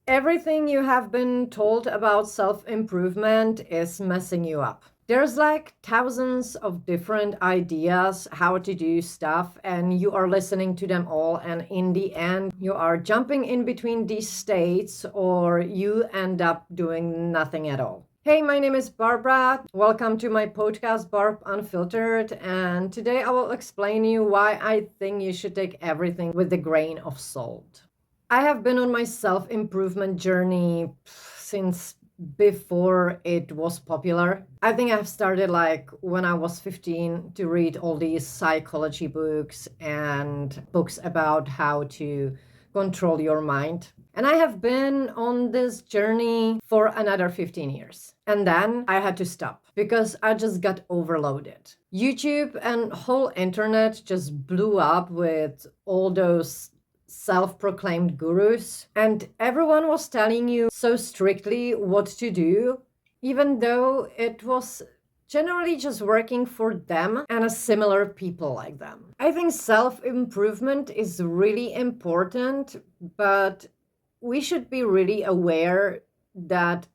Everything you have been told about self-improvement is messing you up. There's like thousands of different ideas how to do stuff, and you are listening to them all. And in the end, you are jumping in between these states, or you end up doing nothing at all. Hey, my name is Barbara. Welcome to my podcast, Barb Unfiltered. And today I will explain you why I think you should take everything with a grain of salt. I have been on my self improvement journey since before it was popular. I think I've started like when I was 15 to read all these psychology books and books about how to control your mind. And I have been on this journey for another 15 years. And then I had to stop because I just got overloaded. YouTube and whole internet just blew up with all those self-proclaimed gurus, and everyone was telling you so strictly what to do, even though it was generally just working for them and a similar people like them. I think self-improvement is really important, but we should be really aware that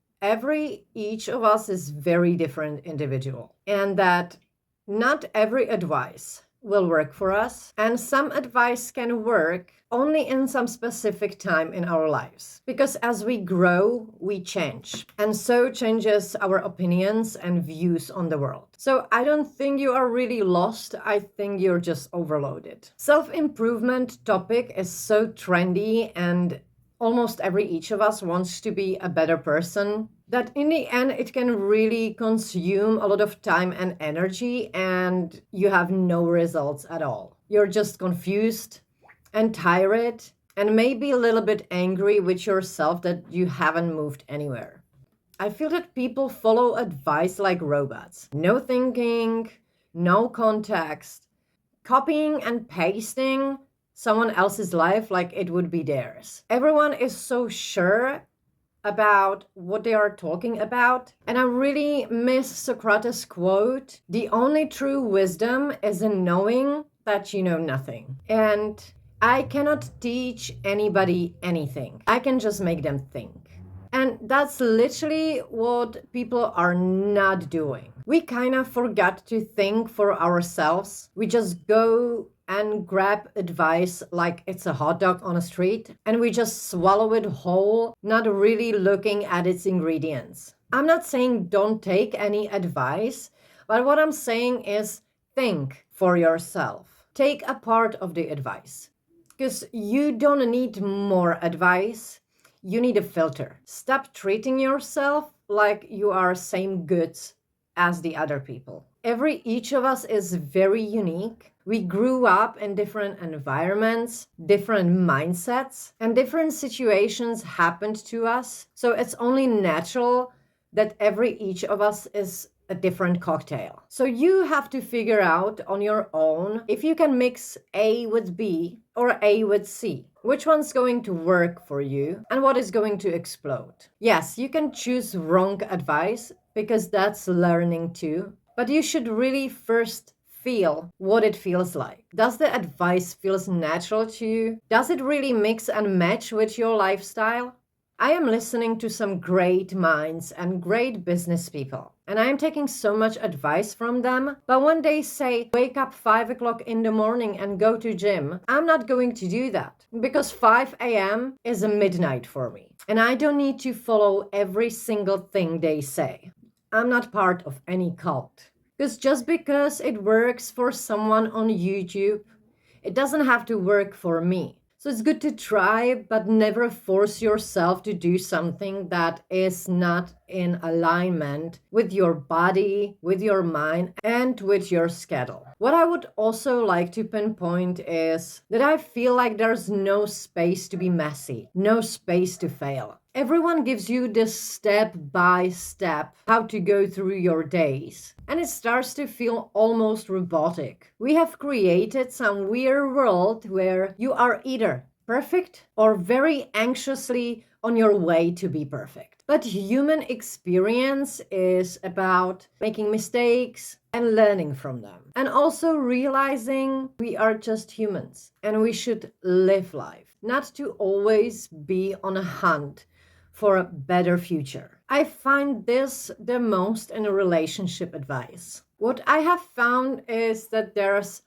each of us is very different individual, and that not every advice will work for us, and some advice can work only in some specific time in our lives. Because as we grow, we change, and so changes our opinions and views on the world. So I don't think you are really lost. I think you're just overloaded. Self-improvement topic is so trendy, and almost each of us wants to be a better person, that in the end it can really consume a lot of time and energy, and you have no results at all. You're just confused and tired and maybe a little bit angry with yourself that you haven't moved anywhere. I feel that people follow advice like robots. No thinking, no context, copying and pasting someone else's life like it would be theirs. Everyone is so sure about what they are talking about. And I really miss Socrates' quote, "The only true wisdom is in knowing that you know nothing." And I cannot teach anybody anything. I can just make them think. And that's literally what people are not doing. We kind of forgot to think for ourselves. We just go and grab advice like it's a hot dog on a street, and we just swallow it whole, not really looking at its ingredients. I'm not saying don't take any advice, but what I'm saying is think for yourself. Take a part of the advice, because you don't need more advice. You need a filter. Stop treating yourself like you are same goods as the other people. Each of us is very unique. We grew up in different environments, different mindsets, and different situations happened to us. So it's only natural that each of us is a different cocktail. So you have to figure out on your own if you can mix A with B or A with C. Which one's going to work for you and what is going to explode? Yes, you can choose wrong advice because that's learning too, but you should really first feel what it feels like. Does the advice feels natural to you? Does it really mix and match with your lifestyle? I am listening to some great minds and great business people, and I am taking so much advice from them. But when they say, wake up 5 o'clock in the morning and go to gym, I'm not going to do that because 5 a.m. is a midnight for me. And I don't need to follow every single thing they say. I'm not part of any cult. Because just because it works for someone on YouTube, it doesn't have to work for me. So it's good to try, but never force yourself to do something that is not in alignment with your body, with your mind, and with your schedule. What I would also like to pinpoint is that I feel like there's no space to be messy, no space to fail. Everyone gives you this step by step how to go through your days, and it starts to feel almost robotic. We have created some weird world where you are either perfect or very anxiously on your way to be perfect. But human experience is about making mistakes and learning from them, and also realizing we are just humans and we should live life, not to always be on a hunt for a better future. I find this the most in a relationship advice. What I have found is that there's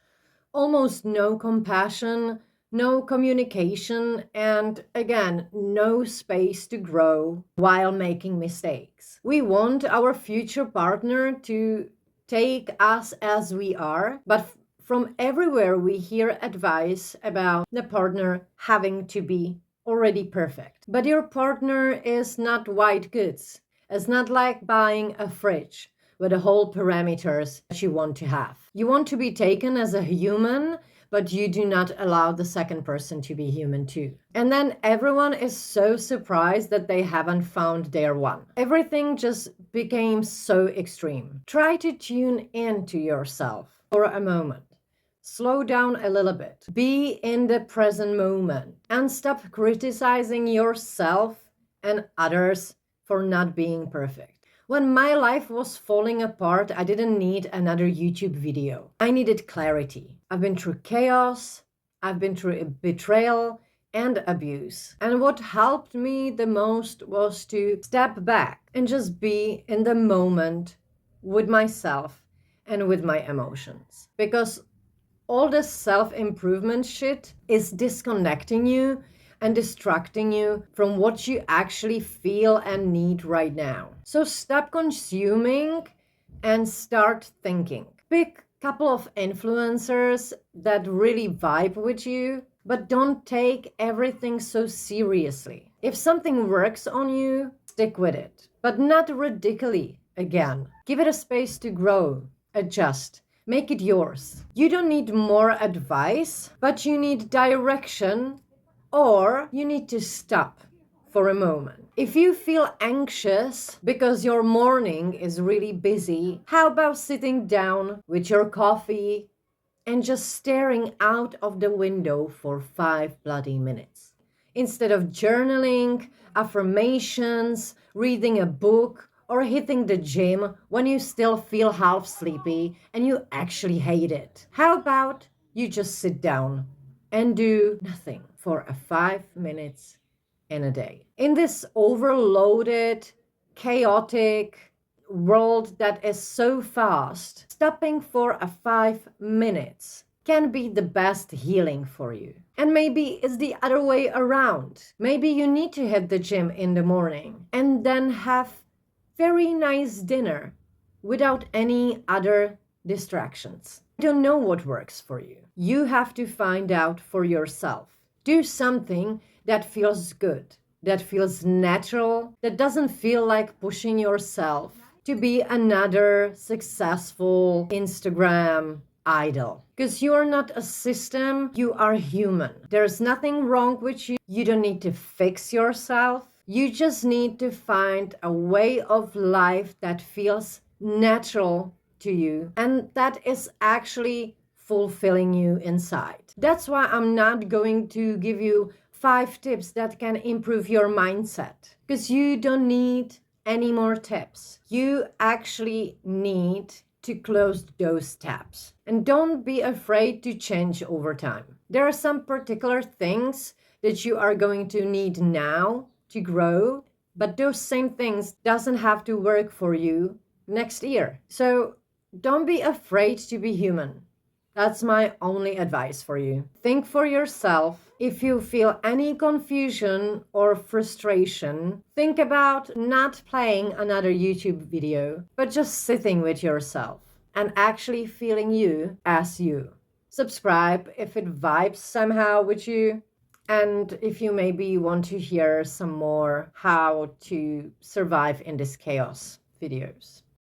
almost no compassion, no communication, and again, no space to grow while making mistakes. We want our future partner to take us as we are, but from everywhere we hear advice about the partner having to be already perfect. But your partner is not white goods. It's not like buying a fridge with the whole parameters that you want to have. You want to be taken as a human, but you do not allow the second person to be human too. And then everyone is so surprised that they haven't found their one. Everything just became so extreme. Try to tune in to yourself for a moment. Slow down a little bit. Be in the present moment and stop criticizing yourself and others for not being perfect. When my life was falling apart, I didn't need another YouTube video. I needed clarity. I've been through chaos, I've been through betrayal and abuse. And what helped me the most was to step back and just be in the moment with myself and with my emotions. Because all this self-improvement shit is disconnecting you and distracting you from what you actually feel and need right now. So stop consuming and start thinking. Pick a couple of influencers that really vibe with you, but don't take everything so seriously. If something works on you, stick with it, but not ridiculously again. Give it a space to grow, adjust. Make it yours. You don't need more advice, but you need direction, or you need to stop for a moment. If you feel anxious because your morning is really busy, how about sitting down with your coffee and just staring out of the window for 5 bloody minutes? Instead of journaling, affirmations, reading a book, or hitting the gym when you still feel half sleepy and you actually hate it. How about you just sit down and do nothing for 5 minutes in a day? In this overloaded, chaotic world that is so fast, stopping for 5 minutes can be the best healing for you. And maybe it's the other way around. Maybe you need to hit the gym in the morning and then have very nice dinner without any other distractions. I don't know what works for you. You have to find out for yourself. Do something that feels good, that feels natural, that doesn't feel like pushing yourself to be another successful Instagram idol. Because you are not a system, you are human. There's nothing wrong with you. You don't need to fix yourself. You just need to find a way of life that feels natural to you and that is actually fulfilling you inside. That's why I'm not going to give you 5 tips that can improve your mindset, because you don't need any more tips. You actually need to close those tabs. And don't be afraid to change over time. There are some particular things that you are going to need now to grow, but those same things doesn't have to work for you next year. So don't be afraid to be human. That's my only advice for you. Think for yourself. If you feel any confusion or frustration, think about not playing another YouTube video, but just sitting with yourself and actually feeling you as you. Subscribe if it vibes somehow with you. And if you maybe want to hear some more how to survive in this chaos videos.